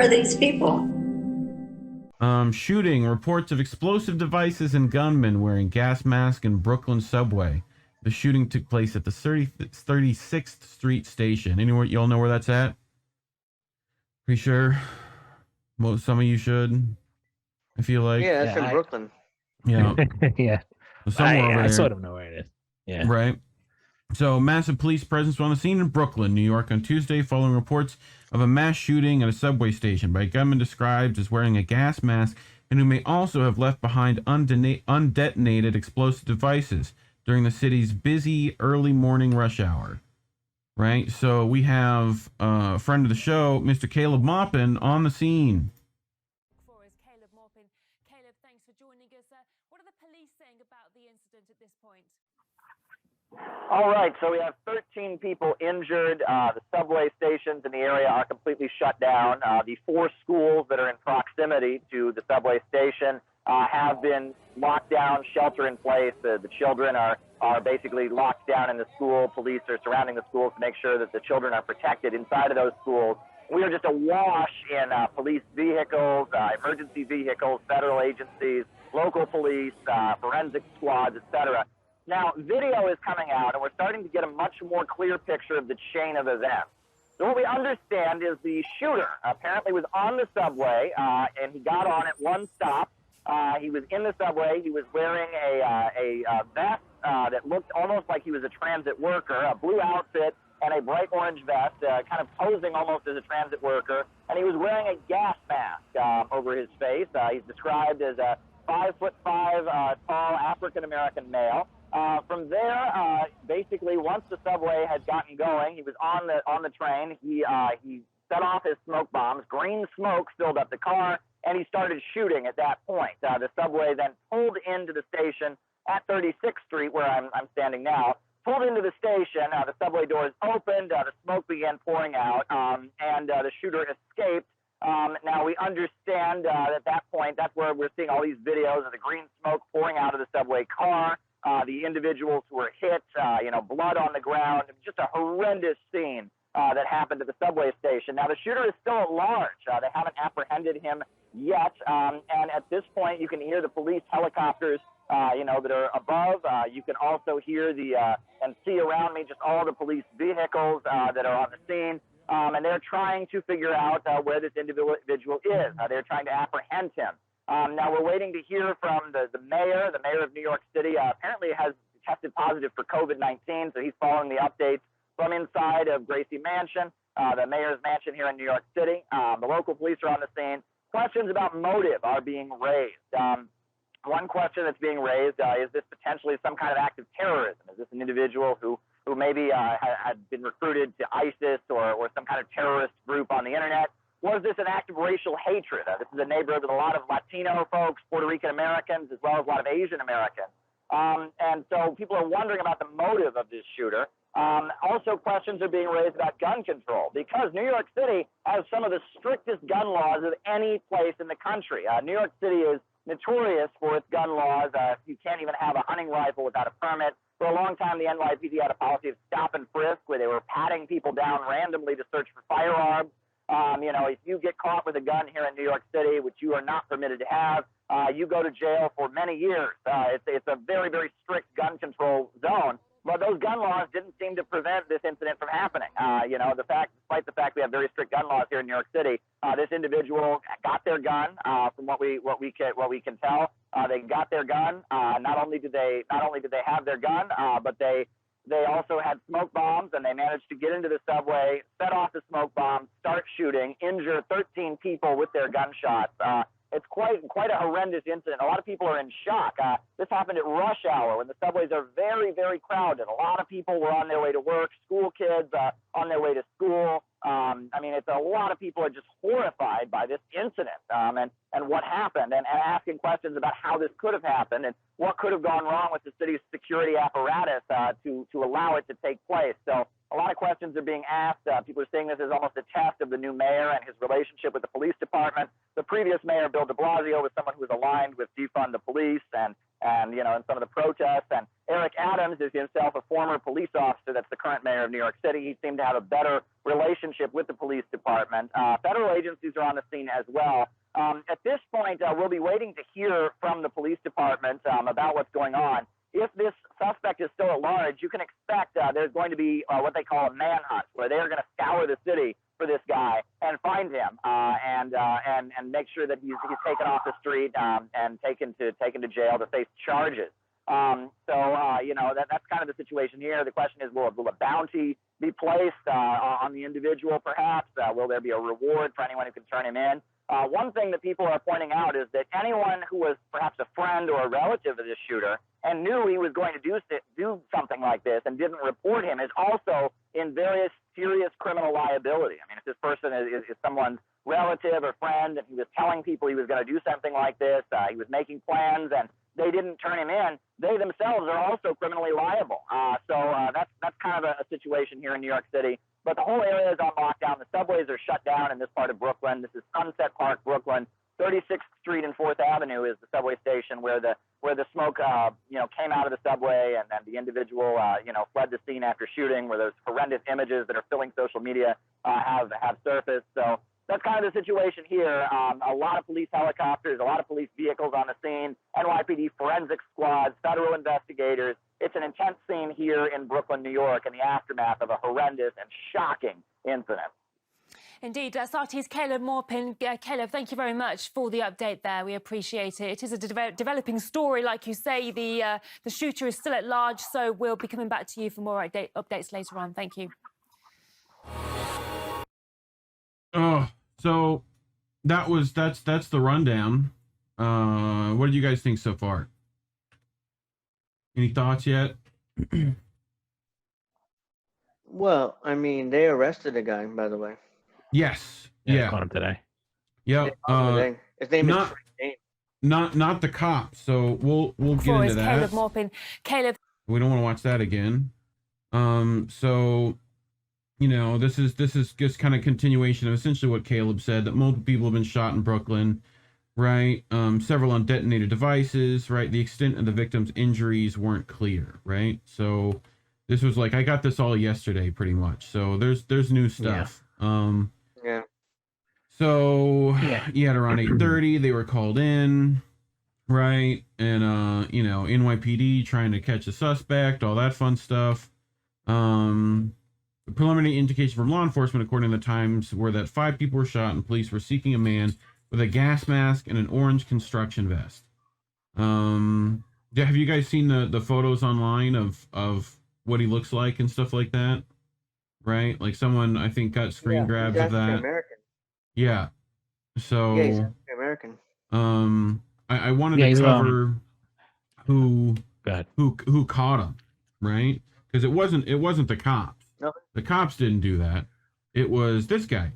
are these people? Shooting. Reports of explosive devices and gunmen wearing gas masks in Brooklyn subway. The shooting took place at the 36th Street station. Anywhere y'all know where that's at? Pretty sure. Some of you should. I feel like. Yeah, that's in Brooklyn. Yeah. Yeah. Somewhere over I there. sort of know where it is. Yeah. Right. So, massive police presence on the scene in Brooklyn, New York on Tuesday following reports of a mass shooting at a subway station by a gunman described as wearing a gas mask and who may also have left behind undetonated explosive devices during the city's busy early morning rush hour. Right? So, we have a friend of the show, Mr. Caleb Maupin, on the scene. Caleb, thanks for joining us. What are the police saying about the incident at this point? All right, so we have 13 people injured. The subway stations in the area are completely shut down. The 4 schools that are in proximity to the subway station have been locked down, shelter in place. The children are basically locked down in the school. Police are surrounding the schools to make sure that the children are protected inside of those schools. We are just awash in police vehicles, emergency vehicles, federal agencies, local police, forensic squads, etc. Now, video is coming out, and we're starting to get a much more clear picture of the chain of events. So what we understand is the shooter apparently was on the subway, and he got on at one stop. He was in the subway. He was wearing a vest that looked almost like he was a transit worker, a blue outfit and a bright orange vest, kind of posing almost as a transit worker. And he was wearing a gas mask over his face. He's described as a 5'5" tall African-American male. From there, basically, once the subway had gotten going, he was on the train. He set off his smoke bombs. Green smoke filled up the car, and he started shooting at that point. The subway then pulled into the station at 36th Street, where I'm standing now. Pulled into the station. The subway doors opened. The smoke began pouring out, and the shooter escaped. Now, we understand at that point, that's where we're seeing all these videos of the green smoke pouring out of the subway car. The individuals who were hit, blood on the ground, just a horrendous scene that happened at the subway station. Now, the shooter is still at large. They haven't apprehended him yet. And at this point, you can hear the police helicopters, that are above. You can also hear and see around me just all the police vehicles that are on the scene. And they're trying to figure out where this individual is. They're trying to apprehend him. Now we're waiting to hear from the mayor. The mayor of New York City apparently has tested positive for COVID-19, so he's following the updates from inside of Gracie Mansion, the mayor's mansion here in New York City. The local police are on the scene. Questions about motive are being raised. One question that's being raised is this potentially some kind of act of terrorism? Is this an individual who maybe had been recruited to ISIS or some kind of terrorist group on the internet? Was this an act of racial hatred? This is a neighborhood with a lot of Latino folks, Puerto Rican Americans, as well as a lot of Asian Americans. And so people are wondering about the motive of this shooter. Also, questions are being raised about gun control because New York City has some of the strictest gun laws of any place in the country. New York City is notorious for its gun laws. You can't even have a hunting rifle without a permit. For a long time, the NYPD had a policy of stop and frisk where they were patting people down randomly to search for firearms. If you get caught with a gun here in New York City, which you are not permitted to have, you go to jail for many years. It's a very, very strict gun control zone. But those gun laws didn't seem to prevent this incident from happening. Despite the fact we have very strict gun laws here in New York City, this individual got their gun. From what we can tell, they got their gun. Not only did they have their gun, but they also had smoke bombs, and they managed to get into the subway, set off the smoke bombs, start shooting, injure 13 people with their gunshots. It's quite a horrendous incident. A lot of people are in shock. This happened at rush hour when the subways are very, very crowded. A lot of people were on their way to work, school kids on their way to school. It's a lot of people are just horrified by this incident and what happened and asking questions about how this could have happened and what could have gone wrong with the city's security apparatus to allow it to take place. So a lot of questions are being asked. People are seeing this as almost a test of the new mayor and his relationship with the police department. The previous mayor, Bill de Blasio, was someone who was aligned with defund the police, and and in some of the protests. And Eric Adams is himself a former police officer that's the current mayor of New York City. He seemed to have a better relationship with the police department. Federal agencies are on the scene as well. At this point, we'll be waiting to hear from the police department about what's going on. If this suspect is still at large, you can expect there's going to be what they call a manhunt, where they are going to scour the city for this guy and find him and make sure that he's taken off the street and taken to jail to face charges. That's kind of the situation here. The question is, will a bounty be placed on the individual, perhaps? Will there be a reward for anyone who can turn him in? One thing that people are pointing out is that anyone who was perhaps a friend or a relative of this shooter and knew he was going to do something like this and didn't report him is also in very serious criminal liability. I mean, if this person is someone's relative or friend and he was telling people he was going to do something like this, he was making plans and they didn't turn him in, they themselves are also criminally liable. That's kind of a situation here in New York City. But the whole area is on lockdown. The subways are shut down in this part of Brooklyn. This is Sunset Park, Brooklyn. 36th Street and 4th Avenue is the subway station where the smoke came out of the subway, and then the individual fled the scene after shooting, where those horrendous images that are filling social media have surfaced. So that's kind of the situation here. A lot of police helicopters, a lot of police vehicles on the scene, NYPD forensic squads, federal investigators. It's an intense scene here in Brooklyn, New York, in the aftermath of a horrendous and shocking incident. Indeed. Sarti's Caleb Morpin. Caleb, thank you very much for the update there. We appreciate it. It is a developing story. Like you say, the shooter is still at large, so we'll be coming back to you for more updates later on. Thank you. Oh, so that's the rundown. What did you guys think so far? Any thoughts yet? Well, I mean, they arrested a guy, by the way. Yes. Yeah. Caught him today. Yep. His name is Frank. Not the cop. So we'll get into that. Caleb Morpin. Caleb. We don't want to watch that again. So this is just kind of continuation of essentially what Caleb said, that multiple people have been shot in Brooklyn, right? Several on detonated devices, right? The extent of the victim's injuries weren't clear, right? So this was like, I got this all yesterday pretty much. So there's new stuff. Yeah. So yeah, at around 8:30 they were called in, right? And NYPD trying to catch a suspect, all that fun stuff. The preliminary indication from law enforcement, according to the Times, were that 5 people were shot and police were seeking a man with a gas mask and an orange construction vest. Have you guys seen the photos online of what he looks like and stuff like that? Right? Like someone, I think, got screen grabs of that. American. Yeah. So he's American. I wanted to cover who caught him, right? Because it wasn't the cops. No. The cops didn't do that. It was this guy.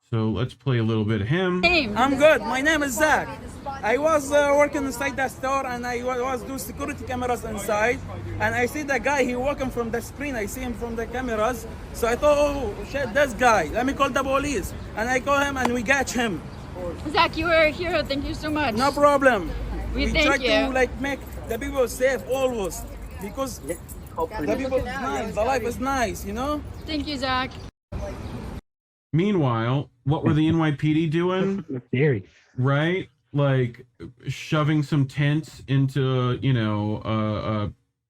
So let's play a little bit of him. I'm good. My name is Zach. I was working inside that store, and I was doing security cameras inside, and I see the guy, he walking from the screen. I see him from the cameras. So I thought, oh shit, this guy. Let me call the police. And I call him and we catch him. Zach, you were a hero. Thank you so much. No problem. We try thank you. to make the people safe always, because the people is nice, the life is nice, Thank you, Zach. Meanwhile, what were the NYPD doing? Theory. Right? Like shoving some tents into,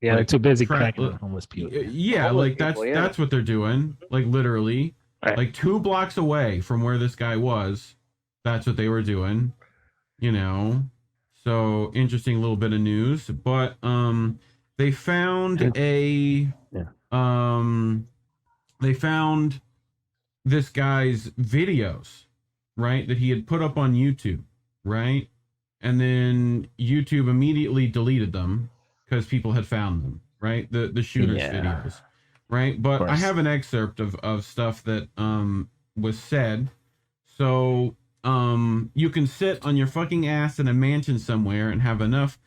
they're too busy cracking homeless people. Yeah, like that's what they're doing. Like literally, like 2 blocks away from where this guy was, that's what they were doing. So interesting little bit of news. But they found this guy's videos, right, that he had put up on YouTube, right? And then YouTube immediately deleted them because people had found them, right? The shooter's videos, right? But I have an excerpt of stuff that was said. So you can sit on your fucking ass in a mansion somewhere and have enough,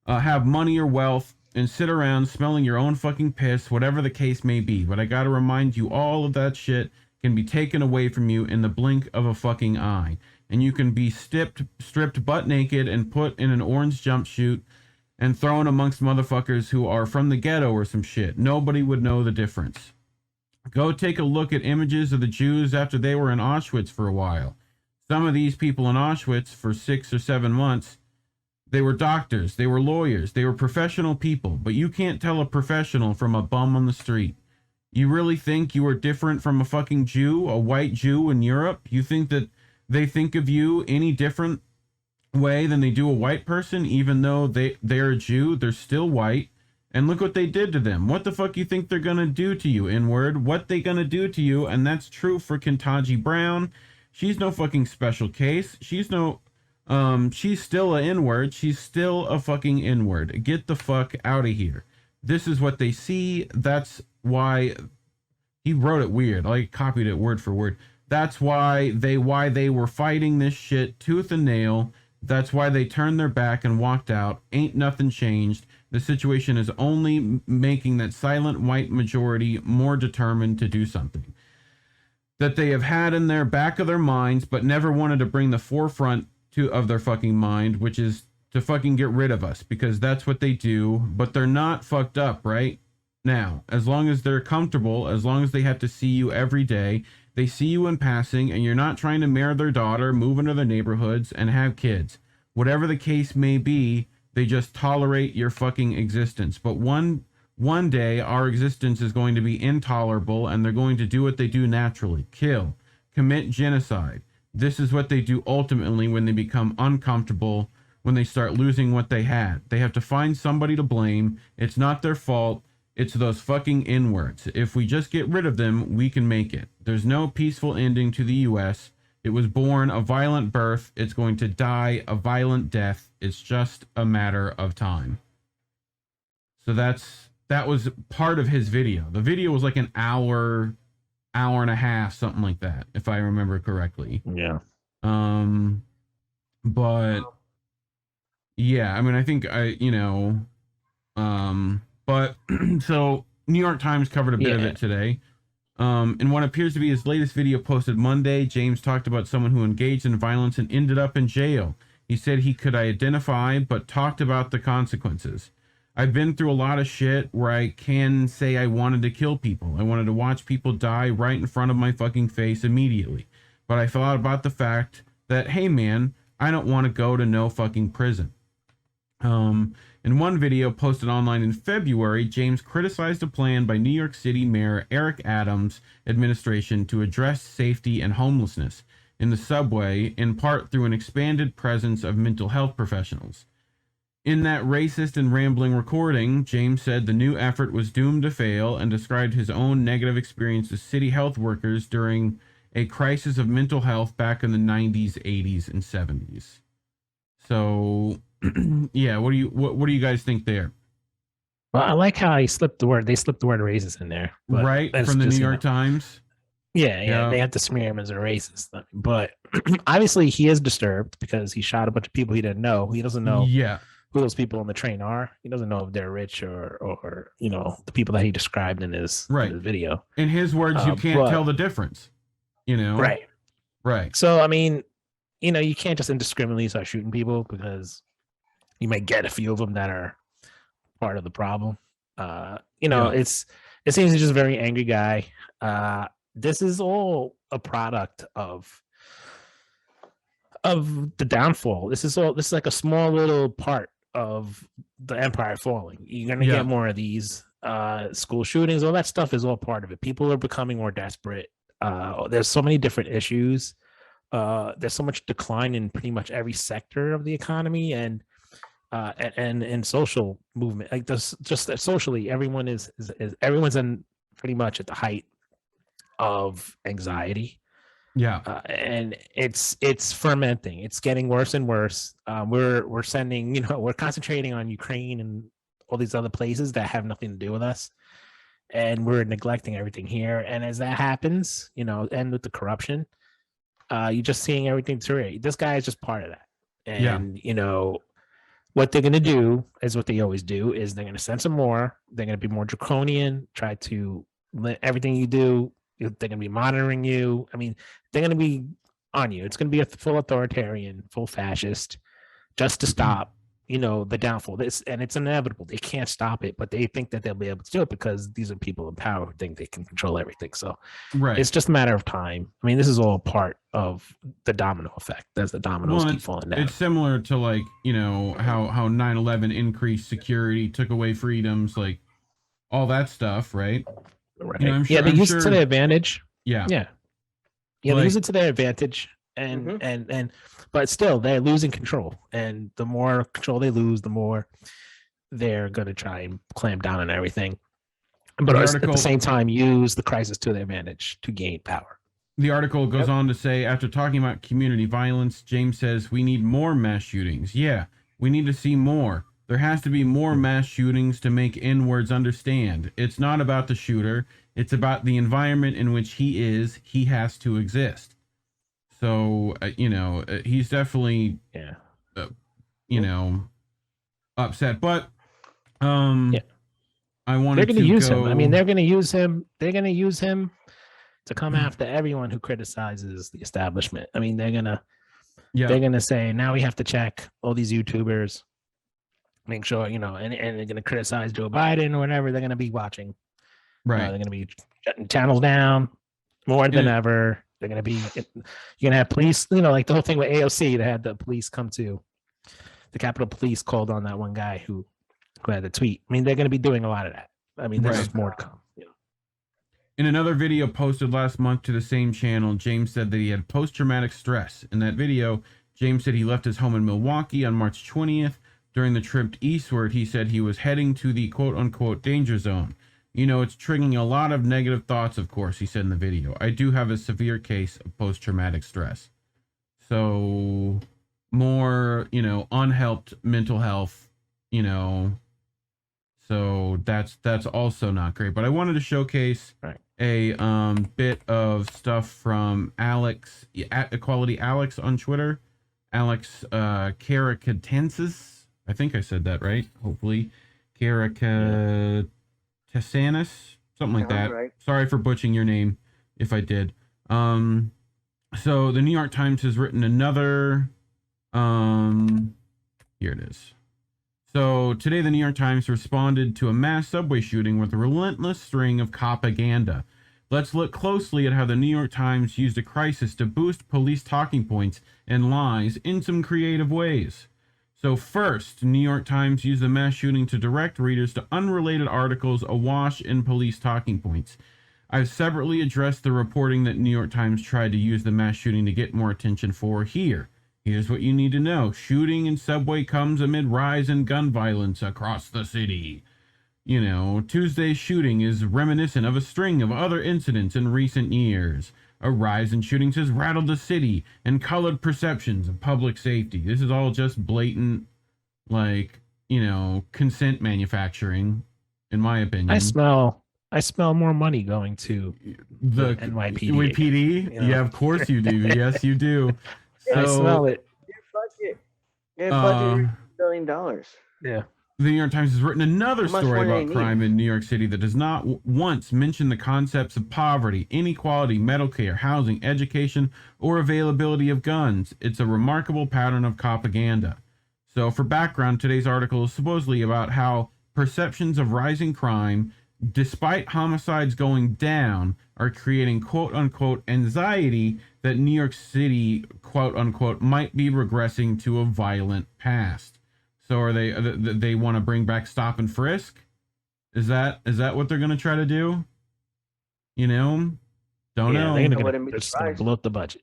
have money or wealth, and sit around smelling your own fucking piss, whatever the case may be. But I gotta remind you, all of that shit can be taken away from you in the blink of a fucking eye. and you can be stripped butt naked and put in an orange jumpsuit and thrown amongst motherfuckers who are from the ghetto or some shit. Nobody would know the difference. Go take a look at images of the Jews after they were in Auschwitz for a while. Some of these people in Auschwitz for 6 or 7 months, they were doctors, they were lawyers, they were professional people, but you can't tell a professional from a bum on the street. You really think you are different from a fucking Jew, a white Jew in Europe? You think that they think of you any different way than they do a white person, even though they're a Jew? They're still white. And look what they did to them. What the fuck you think they're gonna do to you, N-word? What they gonna do to you? And that's true for Ketanji Brown. She's no fucking special case. She's no, she's still a N-word. She's still a fucking N-word. Get the fuck out of here. This is what they see. That's why he wrote it weird. I copied it word for word. That's why they were fighting this shit tooth and nail. That's why they turned their back and walked out. Ain't nothing changed. The situation is only making that silent white majority more determined to do something that they have had in their back of their minds, but never wanted to bring the forefront of their fucking mind, which is to fucking get rid of us, because that's what they do. But they're not fucked up right now. As long as they're comfortable, as long as they have to see you every day, they see you in passing, and you're not trying to marry their daughter, move into their neighborhoods, and have kids. Whatever the case may be, they just tolerate your fucking existence. But one day, our existence is going to be intolerable, and they're going to do what they do naturally. Kill. Commit genocide. This is what they do ultimately when they become uncomfortable, when they start losing what they had. They have to find somebody to blame. It's not their fault. It's those fucking N-words. If we just get rid of them, we can make it. There's no peaceful ending to the U.S. It was born a violent birth. It's going to die a violent death. It's just a matter of time. So that was part of his video. The video was like an hour and a half, something like that, if I remember correctly. Yeah. But yeah, I mean, I think but so New York Times covered a bit of it today. In what appears to be his latest video posted Monday, James talked about someone who engaged in violence and ended up in jail. He said he could identify, but talked about the consequences. I've been through a lot of shit where I can say I wanted to kill people. I wanted to watch people die right in front of my fucking face immediately. But I thought about the fact that, hey man, I don't want to go to no fucking prison. In one video posted online in February, James criticized a plan by New York City Mayor Eric Adams' administration to address safety and homelessness in the subway, in part through an expanded presence of mental health professionals. In that racist and rambling recording, James said the new effort was doomed to fail and described his own negative experience as city health workers during a crisis of mental health back in the 90s, 80s, and 70s. So, yeah, what do you guys think there? Well, I like how they slipped the word racist in there. Right, from the New York Times? Yeah, they have to smear him as a racist. But obviously he is disturbed because he shot a bunch of people he didn't know. He doesn't know who those people on the train are. He doesn't know if they're rich or the people that he described in his video. In his words, you can't tell the difference. Right. So I mean, you can't just indiscriminately start shooting people because you might get a few of them that are part of the problem. It seems he's just a very angry guy. This is all a product of the downfall. This is like a small little part of the empire falling. You're gonna get more of these school shootings. All that stuff is all part of it. People are becoming more desperate. There's so many different issues. There's so much decline in pretty much every sector of the economy and social movement. Like this, just socially, everyone's in pretty much at the height of anxiety. And it's fermenting. It's getting worse and worse. We're sending, we're concentrating on Ukraine and all these other places that have nothing to do with us, and we're neglecting everything here. And as that happens, and with the corruption, you're just seeing everything deteriorate. This guy is just part of that. And what they're going to do is what they always do, is they're going to censor more. They're going to be more draconian, try to limit everything you do. They're going to be monitoring you. I mean, they're going to be on you. It's going to be a full authoritarian, full fascist, just to stop, the downfall. And it's inevitable. They can't stop it, but they think that they'll be able to do it because these are people in power who think they can control everything. So it's just a matter of time. I mean, this is all part of the domino effect as the dominoes keep falling down. It's similar to like, how 9/11 increased security, took away freedoms, like all that stuff, right? Right. They use it to their advantage. Yeah. They use it to their advantage, and but still they're losing control, and the more control they lose, the more they're going to try and clamp down on everything, but at the same time use the crisis to their advantage to gain power. The article goes on to say, after talking about community violence, James says, we need more mass shootings. Yeah, we need to see more. There has to be more mass shootings to make N-words understand. It's not about the shooter. It's about the environment in which he has to exist. So, he's definitely, upset. But, I wanted they're going to use him. I mean, they're going to use him. They're going to use him to come after everyone who criticizes the establishment. I mean, they're going to say, now we have to check all these YouTubers. Make sure, and they're going to criticize Joe Biden or whatever. They're going to be watching. Right. They're going to be shutting channels down more than ever. They're going to be, you're going to have police, like the whole thing with AOC, they had the police come to, the Capitol Police called on that one guy who had the tweet. I mean, they're going to be doing a lot of that. I mean, there's more to come. In another video posted last month to the same channel, James said that he had post-traumatic stress. In that video, James said he left his home in Milwaukee on March 20th. During the trip eastward, he said he was heading to the quote-unquote danger zone. It's triggering a lot of negative thoughts, of course, he said in the video. I do have a severe case of post-traumatic stress. So, more, unhelped mental health, so that's also not great. But I wanted to showcase a bit of stuff from Alex, at Equality Alex on Twitter. Alex Caracattensis. I think I said that right. Hopefully, Caracatessanis, something like that. Right. Sorry for butchering your name if I did. So the New York Times has written another. Here it is. So today, the New York Times responded to a mass subway shooting with a relentless string of propaganda. Let's look closely at how the New York Times used a crisis to boost police talking points and lies in some creative ways. So first, New York Times used the mass shooting to direct readers to unrelated articles awash in police talking points. I've separately addressed the reporting that New York Times tried to use the mass shooting to get more attention for here. Here's what you need to know. Shooting in subway comes amid rise in gun violence across the city. Tuesday's shooting is reminiscent of a string of other incidents in recent years. A rise in shootings has rattled the city and colored perceptions of public safety. This is all just blatant, consent manufacturing, in my opinion. I smell more money going to the NYPD. Yeah, of course you do. Yes, you do. So, I smell it. Their budget $1 billion. Yeah. The New York Times has written another story about crime in New York City that does not once mention the concepts of poverty, inequality, medical care, housing, education, or availability of guns. It's a remarkable pattern of propaganda. So for background, today's article is supposedly about how perceptions of rising crime, despite homicides going down, are creating quote-unquote anxiety that New York City, quote-unquote, might be regressing to a violent past. So are they want to bring back stop and frisk? Is that what they're going to try to do? Don't know. They're going to blow up the budget.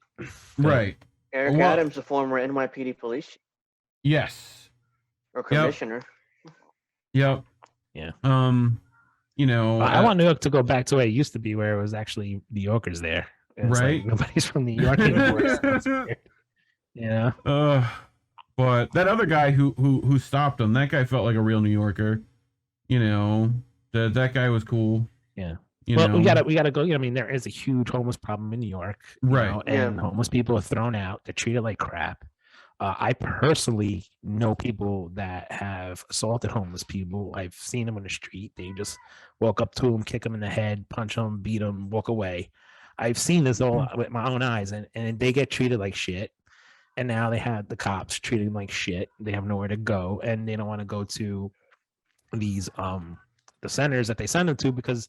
Right. Eric Adams, a former NYPD police chief. Yes. Or commissioner. Yep. Yeah. I want New York to go back to where it used to be, where it was actually New Yorkers there. Right. Nobody's from New York anymore. Yeah. But that other guy who stopped him, that guy felt like a real New Yorker. That guy was cool. Yeah. We gotta go. There is a huge homeless problem in New York, right? And homeless people are thrown out. They're treated like crap. I personally know people that have assaulted homeless people. I've seen them on the street. They just walk up to them, kick them in the head, punch them, beat them, walk away. I've seen this all with my own eyes, and they get treated like shit. And now they had the cops treating them like shit. They have nowhere to go, and they don't want to go to these the centers that they send them to because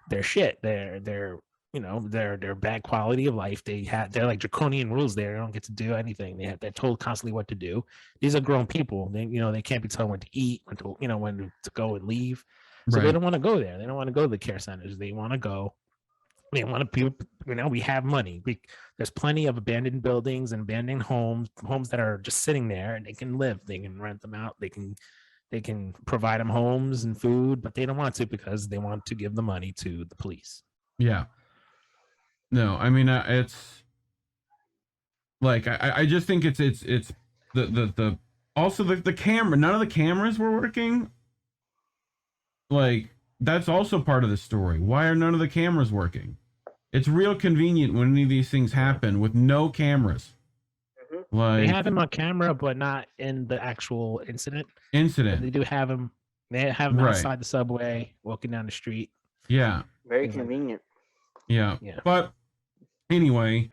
they're shit. They're you know, they're bad quality of life. They're like draconian rules there. They don't get to do anything. They're told constantly what to do. These are grown people. They can't be told when to eat, when to go and leave. So they don't want to go there. They don't want to go to the care centers. They want to go. They want to be, we have money. There's plenty of abandoned buildings and abandoned homes that are just sitting there, and they can live. They can rent them out. They can provide them homes and food, but they don't want to because they want to give the money to the police. Yeah. No, I mean, it's like, I just think it's the also the camera, none of the cameras were working. Like, that's also part of the story. Why are none of the cameras working? It's real convenient when any of these things happen with no cameras. Like, they have him on camera, but not in the actual incident. They do have him. They have him outside the subway, walking down the street. Yeah. Very convenient. Yeah. But anyway.